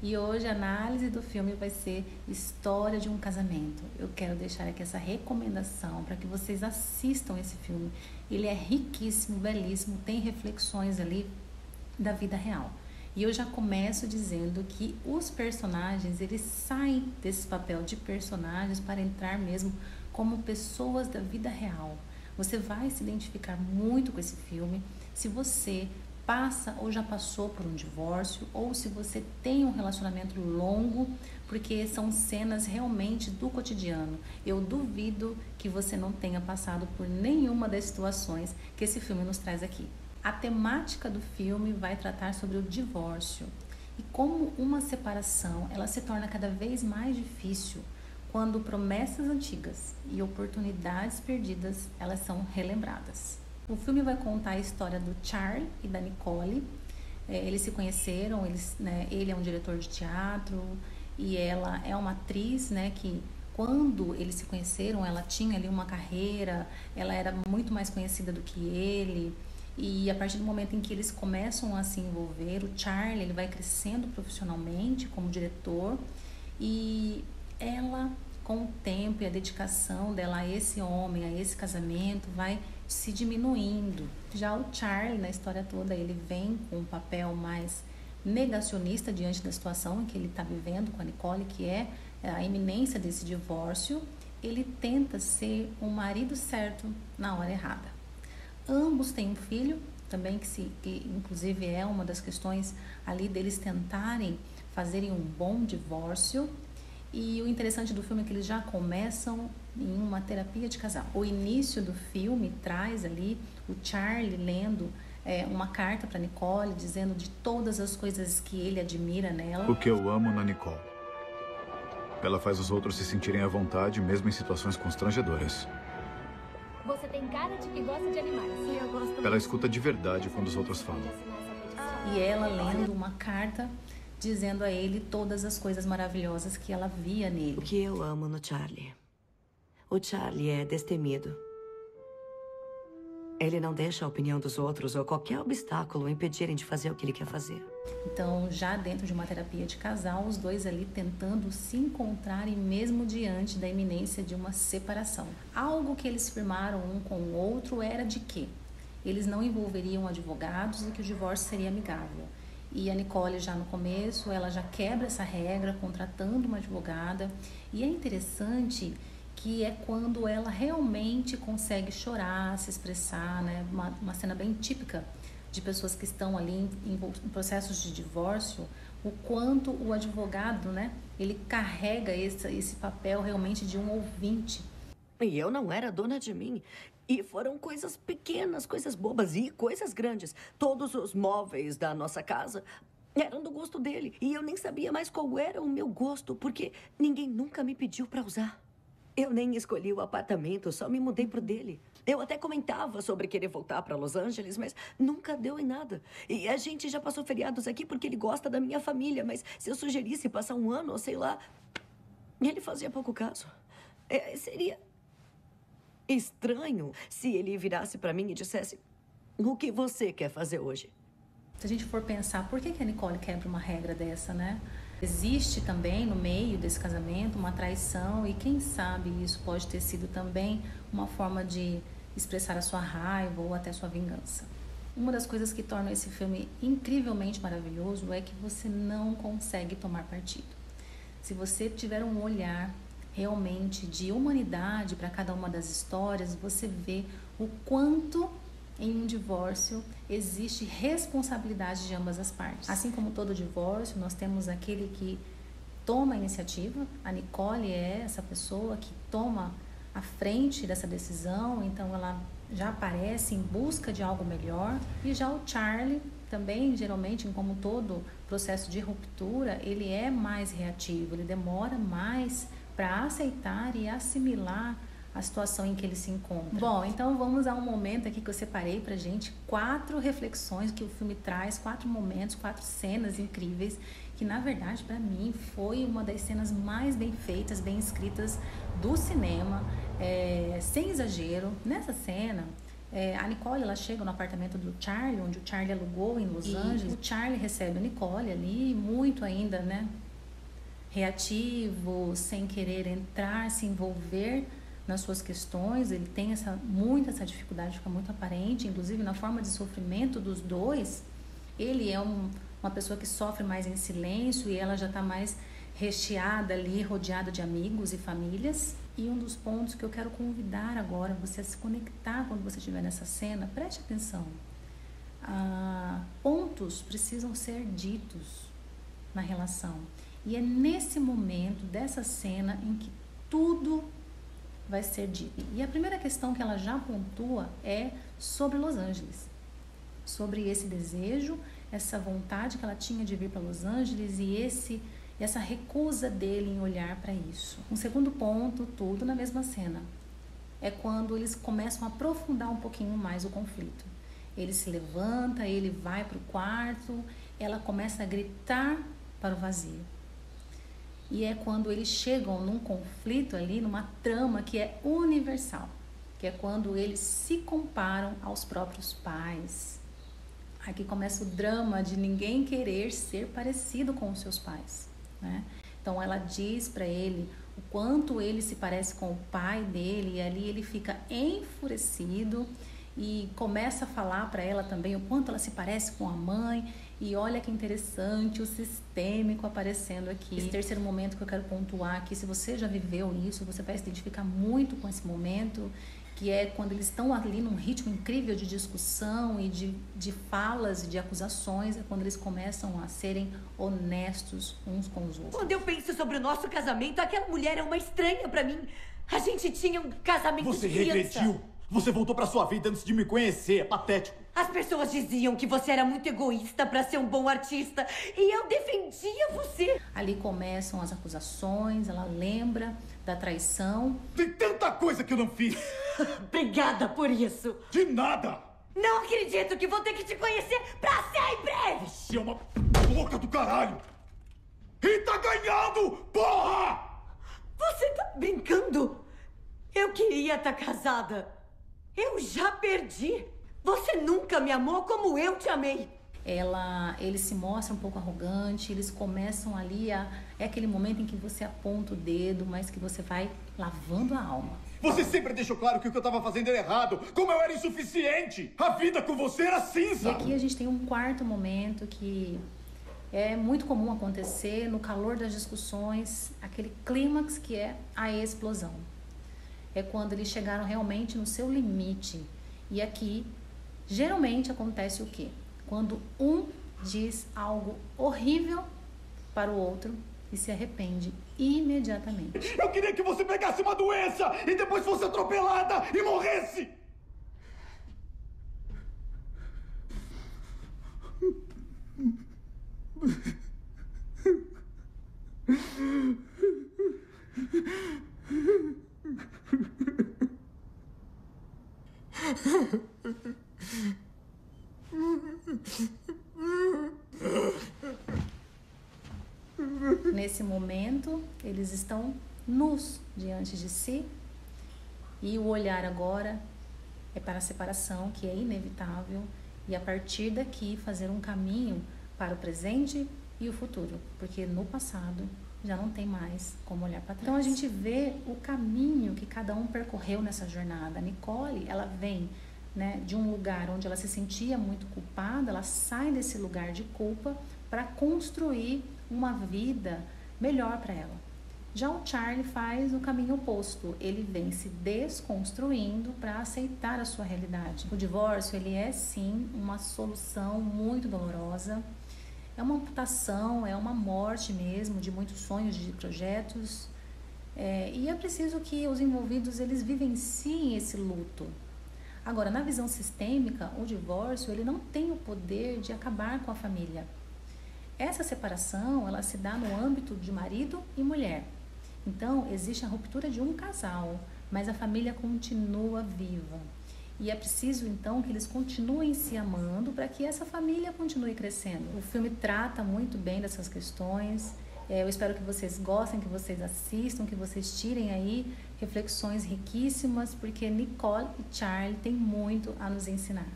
E hoje a análise do filme vai ser História de um Casamento. Eu quero deixar aqui essa recomendação para que vocês assistam esse filme. Ele é riquíssimo, belíssimo, tem reflexões ali da vida real. E eu já começo dizendo que os personagens, eles saem desse papel de personagens para entrar mesmo como pessoas da vida real. Você vai se identificar muito com esse filme se você passa ou já passou por um divórcio, ou se você tem um relacionamento longo, porque são cenas realmente do cotidiano. Eu duvido que você não tenha passado por nenhuma das situações que esse filme nos traz aqui. A temática do filme vai tratar sobre o divórcio e como uma separação ela se torna cada vez mais difícil quando promessas antigas e oportunidades perdidas elas são relembradas. O filme vai contar a história do Charlie e da Nicole. Eles se conheceram, ele é um diretor de teatro e ela é uma atriz, que quando eles se conheceram, ela tinha ali uma carreira, ela era muito mais conhecida do que ele. E a partir do momento em que eles começam a se envolver, o Charlie ele vai crescendo profissionalmente como diretor e ela, com o tempo e a dedicação dela a esse homem, a esse casamento, vai se diminuindo. Já o Charlie, na história toda, ele vem com um papel mais negacionista diante da situação em que ele está vivendo com a Nicole, que é a iminência desse divórcio. Ele tenta ser o marido certo na hora errada. Ambos têm um filho, também que inclusive é uma das questões ali deles tentarem fazerem um bom divórcio. E o interessante do filme é que eles já começam em uma terapia de casal. O início do filme traz ali o Charlie lendo uma carta para Nicole, dizendo de todas as coisas que ele admira nela. O que eu amo na Nicole. Ela faz os outros se sentirem à vontade, mesmo em situações constrangedoras. Você tem cara de que gosta de animais. E eu gosto. Ela escuta de verdade quando os outros falam. E ela lendo uma carta dizendo a ele todas as coisas maravilhosas que ela via nele. O que eu amo no Charlie. O Charlie é destemido. Ele não deixa a opinião dos outros ou qualquer obstáculo impedirem de fazer o que ele quer fazer. Então, já dentro de uma terapia de casal, os dois ali tentando se encontrarem mesmo diante da iminência de uma separação. Algo que eles firmaram um com o outro era de que eles não envolveriam advogados e que o divórcio seria amigável. E a Nicole já no começo, ela já quebra essa regra contratando uma advogada. E é interessante que é quando ela realmente consegue chorar, se expressar, uma cena bem típica de pessoas que estão ali em processos de divórcio, o quanto o advogado, ele carrega esse papel realmente de um ouvinte. E eu não era dona de mim. E foram coisas pequenas, coisas bobas e coisas grandes. Todos os móveis da nossa casa eram do gosto dele. E eu nem sabia mais qual era o meu gosto, porque ninguém nunca me pediu para usar. Eu nem escolhi o apartamento, só me mudei pro dele. Eu até comentava sobre querer voltar para Los Angeles, mas nunca deu em nada. E a gente já passou feriados aqui porque ele gosta da minha família, mas se eu sugerisse passar um ano, ou sei lá, ele fazia pouco caso. Seria estranho se ele virasse para mim e dissesse: o que você quer fazer hoje? Se a gente for pensar, por que a Nicole quebra uma regra dessa, Existe também no meio desse casamento uma traição e quem sabe isso pode ter sido também uma forma de expressar a sua raiva ou até sua vingança. Uma das coisas que torna esse filme incrivelmente maravilhoso é que você não consegue tomar partido. Se você tiver um olhar realmente de humanidade para cada uma das histórias, você vê o quanto em um divórcio existe responsabilidade de ambas as partes. Assim como todo divórcio, nós temos aquele que toma a iniciativa. A Nicole é essa pessoa que toma a frente dessa decisão, então ela já aparece em busca de algo melhor. E já o Charlie também, geralmente, como todo processo de ruptura, ele é mais reativo, ele demora mais para aceitar e assimilar a situação em que ele se encontra. Bom, então vamos a um momento aqui que eu separei pra gente 4 reflexões que o filme traz, 4 momentos, 4 cenas incríveis, que na verdade para mim foi uma das cenas mais bem feitas, bem escritas do cinema, sem exagero. Nessa cena, A Nicole, ela chega no apartamento do Charlie, onde o Charlie alugou em Los Angeles. O Charlie recebe a Nicole ali, muito ainda, né, reativo, sem querer entrar, se envolver nas suas questões. Ele tem muita essa dificuldade, fica muito aparente, inclusive na forma de sofrimento dos dois. Ele é uma pessoa que sofre mais em silêncio e ela já está mais recheada ali, rodeada de amigos e famílias. E um dos pontos que eu quero convidar agora você a se conectar quando você estiver nessa cena, preste atenção. Pontos precisam ser ditos na relação. E é nesse momento dessa cena em que tudo vai ser dito. E a primeira questão que ela já pontua é sobre Los Angeles. Sobre esse desejo, essa vontade que ela tinha de vir para Los Angeles e essa recusa dele em olhar para isso. Um segundo ponto, tudo na mesma cena, é quando eles começam a aprofundar um pouquinho mais o conflito. Ele se levanta, ele vai para o quarto, ela começa a gritar para o vazio. E é quando eles chegam num conflito ali, numa trama que é universal, que é quando eles se comparam aos próprios pais. Aqui começa o drama de ninguém querer ser parecido com os seus pais, né? Então ela diz para ele o quanto ele se parece com o pai dele, e ali ele fica enfurecido e começa a falar para ela também o quanto ela se parece com a mãe. E olha que interessante o sistêmico aparecendo aqui. Esse terceiro momento que eu quero pontuar aqui, se você já viveu isso, você vai se identificar muito com esse momento, que é quando eles estão ali num ritmo incrível de discussão e de falas e de acusações, é quando eles começam a serem honestos uns com os outros. Quando eu penso sobre o nosso casamento, aquela mulher é uma estranha pra mim. A gente tinha um casamento de criança. Você regrediu. Você voltou pra sua vida antes de me conhecer. É patético. As pessoas diziam que você era muito egoísta pra ser um bom artista. E eu defendia você. Ali começam as acusações, ela lembra da traição. Tem tanta coisa que eu não fiz. Obrigada por isso. De nada. Não acredito que vou ter que te conhecer pra sempre. Você é uma louca do caralho. E tá ganhando, porra! Você tá brincando? Eu queria estar casada. Eu já perdi. Você nunca me amou como eu te amei. Ele se mostra um pouco arrogante, eles começam ali é aquele momento em que você aponta o dedo, mas que você vai lavando a alma. Você sempre deixou claro que o que eu tava fazendo era errado, como eu era insuficiente. A vida com você era cinza. E aqui a gente tem um quarto momento que é muito comum acontecer no calor das discussões, aquele clímax que é a explosão. É quando eles chegaram realmente no seu limite. E aqui, geralmente acontece o quê? Quando um diz algo horrível para o outro e se arrepende imediatamente. Eu queria que você pegasse uma doença e depois fosse atropelada e morresse! Nesse momento, eles estão nus diante de si e o olhar agora é para a separação, que é inevitável, e a partir daqui fazer um caminho para o presente e o futuro, porque no passado já não tem mais como olhar para trás. Então a gente vê o caminho que cada um percorreu nessa jornada. A Nicole, ela vem, né, de um lugar onde ela se sentia muito culpada, ela sai desse lugar de culpa para construir uma vida melhor para ela. Já o Charlie faz o caminho oposto, ele vem se desconstruindo para aceitar a sua realidade. O divórcio, ele é sim uma solução muito dolorosa, é uma amputação, é uma morte mesmo de muitos sonhos, de projetos, e é preciso que os envolvidos eles vivenciem esse luto. Agora, na visão sistêmica, o divórcio ele não tem o poder de acabar com a família. Essa separação, ela se dá no âmbito de marido e mulher. Então, existe a ruptura de um casal, mas a família continua viva. E é preciso, então, que eles continuem se amando para que essa família continue crescendo. O filme trata muito bem dessas questões. Eu espero que vocês gostem, que vocês assistam, que vocês tirem aí reflexões riquíssimas, porque Nicole e Charlie têm muito a nos ensinar.